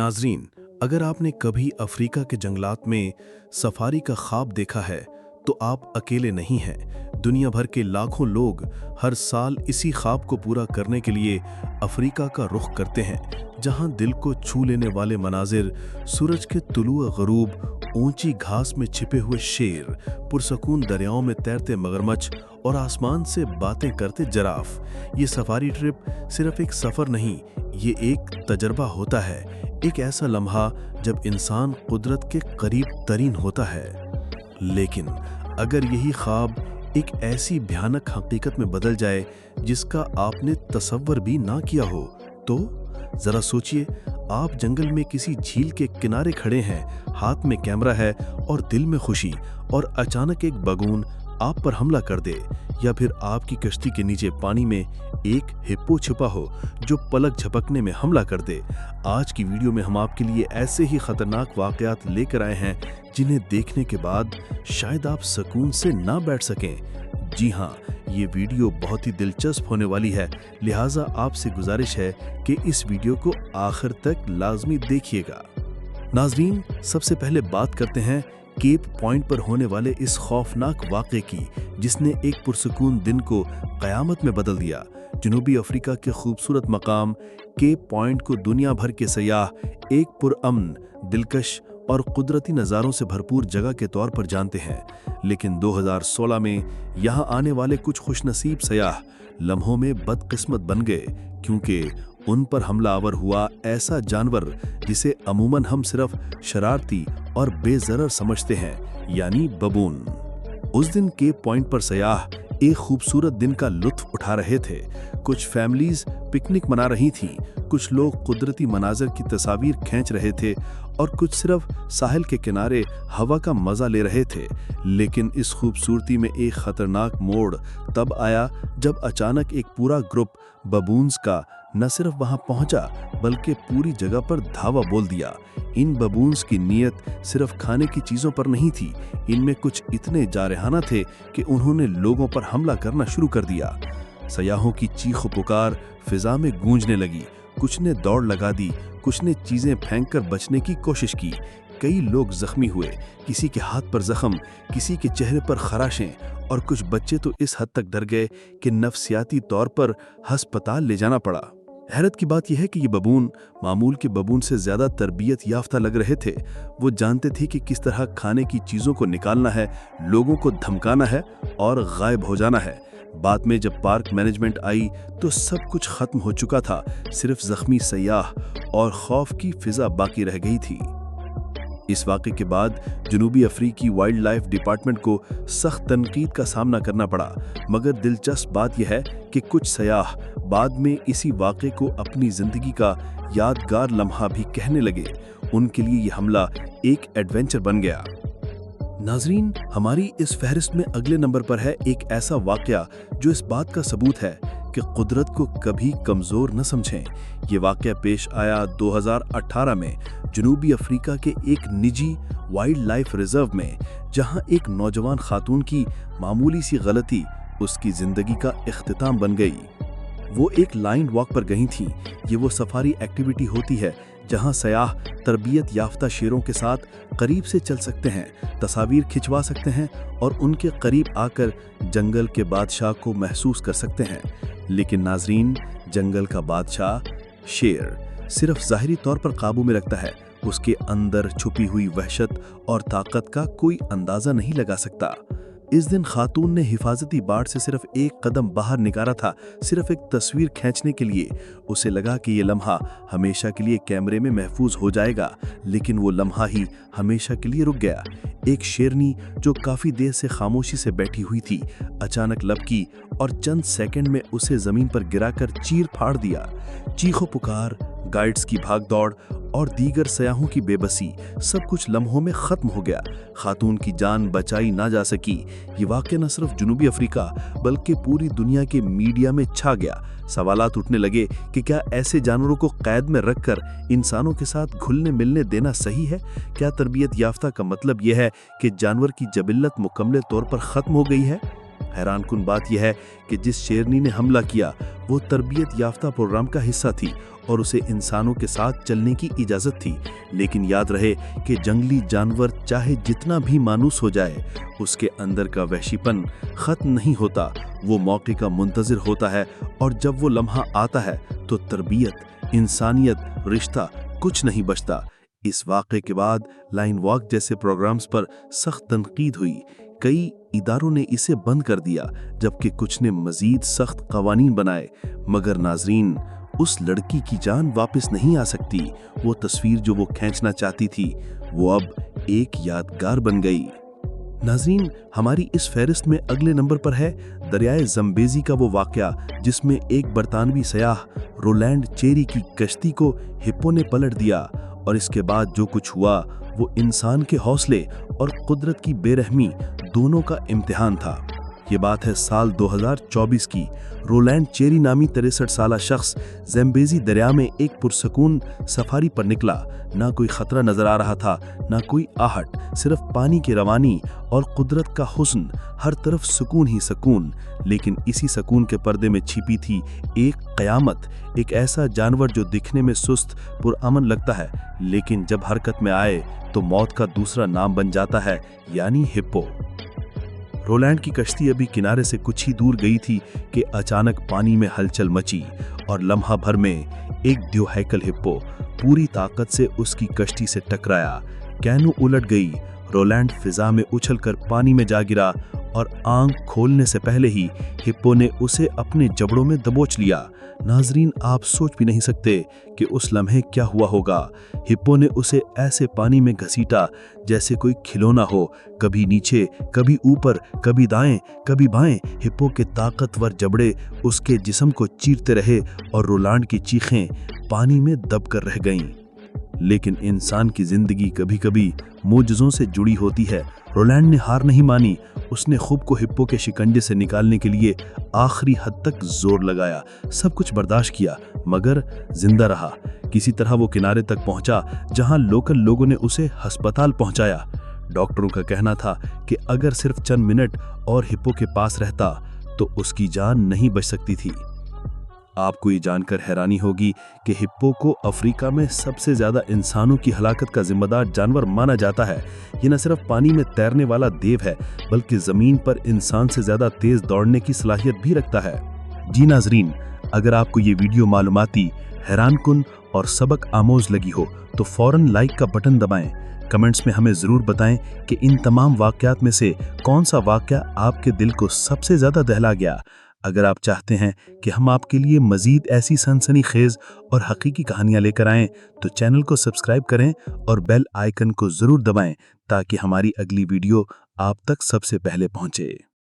नाजरीन, अगर आपने कभी अफ्रीका के जंगलात में सफारी का ख्वाब देखा है तो आप अकेले नहीं हैं। दुनिया भर के लाखों लोग हर साल इसी ख्वाब को पूरा करने के लिए अफ्रीका का रुख करते हैं, जहां दिल को छू लेने वाले मनाजिर, सूरज के तुलुए ग़रूब, ऊंची घास में छिपे हुए शेर, पुरसकून दरियाओं में तैरते मगरमच्छ और आसमान से बातें करते जराफ। ये सफारी ट्रिप सिर्फ एक सफ़र नहीं, ये एक तजर्बा होता है, एक ऐसा लम्हा जब इंसान कुदरत के करीब तरीन होता है। लेकिन अगर यही ख्वाब एक ऐसी भयानक हकीकत में बदल जाए जिसका आपने तसव्वुर भी ना किया हो, तो जरा सोचिए, आप जंगल में किसी झील के किनारे खड़े हैं, हाथ में कैमरा है और दिल में खुशी, और अचानक एक बगून आप पर हमला कर दे, या फिर आपकी कश्ती के नीचे पानी में एक हिप्पो छुपा हो जो पलक झपकने में हमला कर दे। आज की वीडियो में हम आपके लिए ऐसे ही खतरनाक वाकयात लेकर आए हैं जिन्हें देखने के बाद शायद आप सुकून से ना बैठ सकें। जी हाँ, ये वीडियो बहुत ही दिलचस्प होने वाली है, लिहाजा आपसे गुजारिश है कि इस वीडियो को आखिर तक लाजमी देखिएगा। नाजरीन, सबसे पहले बात करते हैं केप पॉइंट पर होने वाले इस खौफनाक वाक़े की, जिसने एक पुरसुकून दिन को क़यामत में बदल दिया। जनूबी अफ्रीका के खूबसूरत मकाम केप पॉइंट को दुनिया भर के सयाह एक पुरअमन, दिलकश और कुदरती नज़ारों से भरपूर जगह के तौर पर जानते हैं। लेकिन 2016 में यहाँ आने वाले कुछ खुशनसीब सयाह लम्हों में बदकिस्मत बन गए, क्योंकि उन पर हमलावर हुआ ऐसा जानवर जिसे अमूमन हम सिर्फ शरारती और बेज़रर समझते हैं, यानी बबून। उस दिन केप पॉइंट पर सयाह एक खूबसूरत दिन का लुत्फ उठा रहे थे। कुछ फैमिलीज पिकनिक मना रही थीं, कुछ लोग कुदरती मनाज़र की तस्वीर खींच रहे थे और कुछ सिर्फ साहिल के किनारे हवा का मज़ा ले रहे थे। लेकिन इस खूबसूरती में एक ख़तरनाक मोड़ तब आया जब अचानक एक पूरा ग्रुप बबून्स का न सिर्फ वहां पहुंचा बल्कि पूरी जगह पर धावा बोल दिया। इन बबून्स की नीयत सिर्फ खाने की चीज़ों पर नहीं थी, इनमें कुछ इतने जारहाना थे कि उन्होंने लोगों पर हमला करना शुरू कर दिया। सयाहों की चीख पुकार फिजा में गूंजने लगी, कुछ ने दौड़ लगा दी, कुछ ने चीज़ें फेंककर बचने की कोशिश की। कई लोग जख्मी हुए, किसी के हाथ पर जख्म, किसी के चेहरे पर खराशें, और कुछ बच्चे तो इस हद तक डर गए कि नफ्सियाती तौर पर अस्पताल ले जाना पड़ा। हैरत की बात यह है कि ये बबून मामूल के बबून से ज़्यादा तरबियत याफ्ता लग रहे थे। वो जानते थे कि किस तरह खाने की चीज़ों को निकालना है, लोगों को धमकाना है और गायब हो जाना है। बाद में जब पार्क मैनेजमेंट आई तो सब कुछ खत्म हो चुका था, सिर्फ जख्मी सयाह और खौफ की फिजा बाकी रह गई थी। इस वाक़े के बाद जनूबी अफ्रीकी वाइल्ड लाइफ डिपार्टमेंट को सख्त तनकीद का सामना करना पड़ा, मगर दिलचस्प बात यह है कि कुछ सयाह बाद में इसी वाक़े को अपनी ज़िंदगी का यादगार लम्हा भी कहने लगे। उनके लिए यह हमला एक एडवेंचर बन गया। नाजरीन, हमारी इस फहरिस्त में अगले नंबर पर है एक ऐसा वाक़या जो इस बात का सबूत है कि कुदरत को कभी कमज़ोर न समझें। ये वाक़या पेश आया 2018 में जनूबी अफ्रीका के एक निजी वाइल्ड लाइफ रिजर्व में, जहां एक नौजवान खातून की मामूली सी गलती उसकी ज़िंदगी का इख्तिताम बन गई। वो एक लाइन वॉक पर गई थीं। ये वो सफारी एक्टिविटी होती है जहां सयाह तरबियत याफ्ता शेरों के साथ करीब से चल सकते हैं, तस्वीर खिंचवा सकते हैं और उनके करीब आकर जंगल के बादशाह को महसूस कर सकते हैं। लेकिन नाजरीन, जंगल का बादशाह शेर सिर्फ ज़ाहिरी तौर पर काबू में रखता है, उसके अंदर छुपी हुई वहशत और ताकत का कोई अंदाज़ा नहीं लगा सकता। इस दिन खातून ने हिफाजती बाड़ से सिर्फ एक कदम बाहर निकाला था, सिर्फ एक तस्वीर खींचने के लिए। उसे लगा कि ये लम्हा हमेशा के लिए कैमरे में महफूज हो जाएगा, लेकिन वो लम्हा ही हमेशा के लिए रुक गया। एक शेरनी जो काफ़ी देर से खामोशी से बैठी हुई थी, अचानक लपकी और चंद सेकंड में उसे ज़मीन पर गिराकर चीर फाड़ दिया। चीखो पुकार, गाइड्स की भागदौड़ और दीगर सयाहों की बेबसी, सब कुछ लम्हों में ख़त्म हो गया। खातून की जान बचाई ना जा सकी। ये वाक़या न सिर्फ जनूबी अफ्रीका बल्कि पूरी दुनिया के मीडिया में छा गया। सवालात उठने लगे कि क्या ऐसे जानवरों को कैद में रखकर इंसानों के साथ घुलने मिलने देना सही है? क्या तरबियत याफ्ता का मतलब यह है कि जानवर की जबिल्लत मुकम्मल तौर पर ख़त्म हो गई है? हैरान कुन बात यह है कि जिस शेरनी ने हमला किया वो तरबियत याफ्ता प्रोग्राम का हिस्सा थी और उसे इंसानों के साथ चलने की इजाज़त थी। लेकिन याद रहे कि जंगली जानवर चाहे जितना भी मानूस हो जाए, उसके अंदर का वहशीपन ख़त्म नहीं होता। वो मौके का मुंतज़िर होता है और जब वो लम्हा आता है तो तरबियत, इंसानियत, रिश्ता कुछ नहीं बचता। इस वाक़े के बाद लाइन वॉक जैसे प्रोग्राम्स पर सख्त तनकीद हुई। कई इदारों ने इसे बंद कर दिया, जबकि कुछ ने मज़ीद सख्त कवानीन बनाए। मगर नाजरीन, उस लड़की की जान वापस नहीं आ सकती। वो तस्वीर जो वो खींचना चाहती थी वो अब एक यादगार बन गई। नाजरीन, हमारी इस फहरिस्त में अगले नंबर पर है दरियाए ज़म्बेज़ी का वो वाक़या जिसमें एक बरतानवी सयाह रोलैंड चेरी की कश्ती को हिप्पो ने पलट दिया। और इसके बाद जो कुछ हुआ वो इंसान के हौसले और कुदरत की बेरहमी दोनों का इम्तिहान था। ये बात है साल 2024 की। रोलैंड चेरी नामी 63 साला शख्स ज़म्बेज़ी दरिया में एक पुरसकून सफारी पर निकला। ना कोई खतरा नजर आ रहा था, ना कोई आहट, सिर्फ पानी की रवानी और कुदरत का हुस्न, हर तरफ सुकून ही सुकून। लेकिन इसी सुकून के पर्दे में छिपी थी एक क़यामत, एक ऐसा जानवर जो दिखने में सुस्त पुरअमन लगता है, लेकिन जब हरकत में आए तो मौत का दूसरा नाम बन जाता है, यानी हिप्पो। रोलैंड की कश्ती अभी किनारे से कुछ ही दूर गई थी कि अचानक पानी में हलचल मची और लम्हा भर में एक द्योहैकल हिप्पो पूरी ताकत से उसकी कश्ती से टकराया। कैनो उलट गई, रोलैंड फिजा में उछलकर पानी में जा गिरा और आंख खोलने से पहले ही हिप्पो ने उसे अपने जबड़ों में दबोच लिया। नाजरीन, आप सोच भी नहीं सकते कि उस लम्हे क्या हुआ होगा। हिप्पो ने उसे ऐसे पानी में घसीटा जैसे कोई खिलौना हो, कभी नीचे, कभी ऊपर, कभी दाएं, कभी बाएं। हिप्पो के ताकतवर जबड़े उसके जिस्म को चीरते रहे और रोलैंड की चीखें पानी में दबकर रह गईं। लेकिन इंसान की जिंदगी कभी कभी मोजज़ों से जुड़ी होती है। रोलैंड ने हार नहीं मानी। उसने खुद को हिप्पो के शिकंजे से निकालने के लिए आखिरी हद तक जोर लगाया, सब कुछ बर्दाश्त किया, मगर जिंदा रहा। किसी तरह वो किनारे तक पहुंचा जहां लोकल लोगों ने उसे अस्पताल पहुंचाया। डॉक्टरों का कहना था कि अगर सिर्फ चंद मिनट और हिप्पो के पास रहता तो उसकी जान नहीं बच सकती थी। आपको ये जानकर हैरानी होगी कि हिप्पो को अफ्रीका में सबसे ज्यादा इंसानों की हलाकत का जिम्मेदार जानवर माना जाता है। ये न सिर्फ पानी में तैरने वाला देव है, बल्कि जमीन पर इंसान से ज्यादा तेज दौड़ने की सलाहियत भी रखता है। जी नाजरीन, अगर आपको ये वीडियो मालूमाती, हैरानकुन और सबक आमोज लगी हो तो फौरन लाइक का बटन दबाएं। कमेंट्स में हमें जरूर बताएं कि इन तमाम वाकयात में से कौन सा वाकया आपके दिल को सबसे ज्यादा दहला गया। अगर आप चाहते हैं कि हम आपके लिए मजीद ऐसी सनसनीखेज और हकीकी कहानियां लेकर आएं तो चैनल को सब्सक्राइब करें और बेल आइकन को जरूर दबाएं ताकि हमारी अगली वीडियो आप तक सबसे पहले पहुंचे।